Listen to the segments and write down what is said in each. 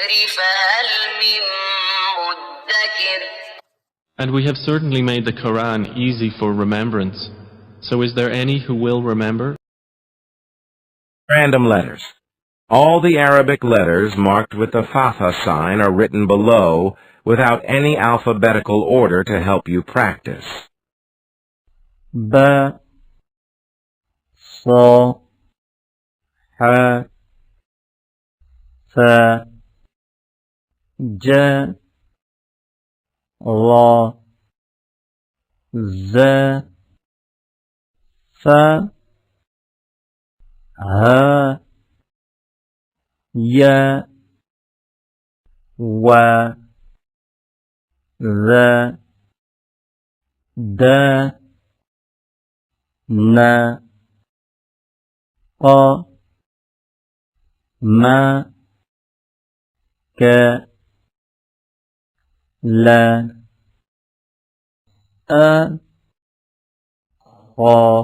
فهل من مدكر. And we have certainly made the Quran easy for remembrance. So is there any who will remember? Random letters. All the Arabic letters marked with the Fatha sign are written below without any alphabetical order to help you practice. Ba, Sa, Ha, Fa, Ja, Ra, Za, Fa, Ha, Ya, Wa, Za, Da, Na, Qa, Ma, Ka, La, A, Kha,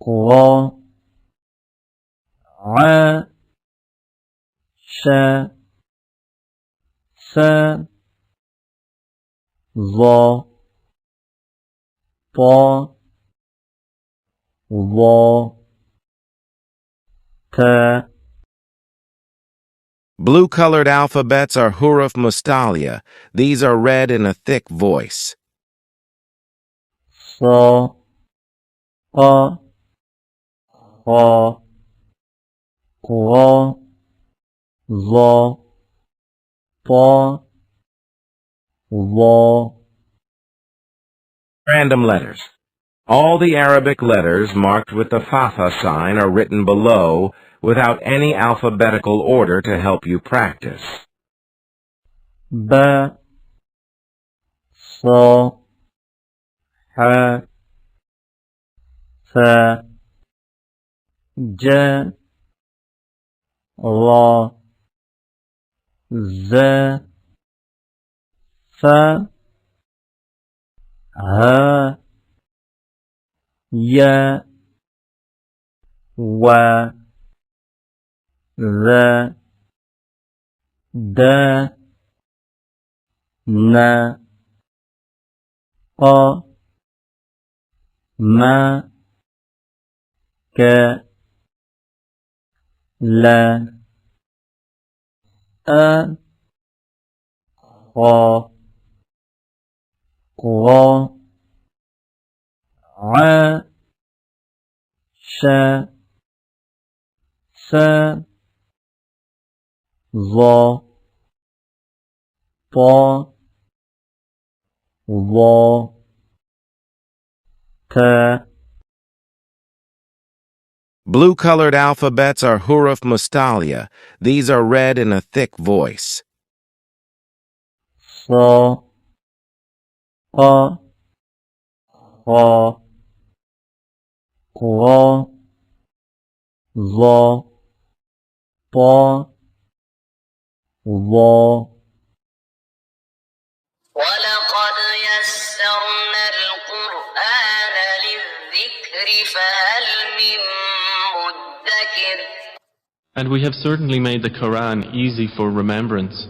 Ra, A, Sha, Sa, Za, Ta, Wa, Ta. Blue-colored alphabets are huruf mustalia. These are read in a thick voice. Sa, Qa, Kha, Ra, Za, Ta, Wa. Random letters. All the Arabic letters marked with the Fatha sign are written below without any alphabetical order to help you practice. Ba, Sa, Ha, Fa, Ja, Ra, Za, Fa, Ha, Ya, Wa, Za, Da, Na, Qa, Ma, Ka, La, A, Kha, Ra, A, Sha, Sa, Za, Ta, Wa, Ta. Blue-colored alphabets are huruf mustalia. These are read in a thick voice. Sa, Qa, Kha, Ra, Za, Ta, Wa. ولقد يسرنا القرآن للذكر فهل من مدكر. And we have certainly made the Quran easy for remembrance.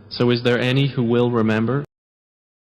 So is there any who will remember?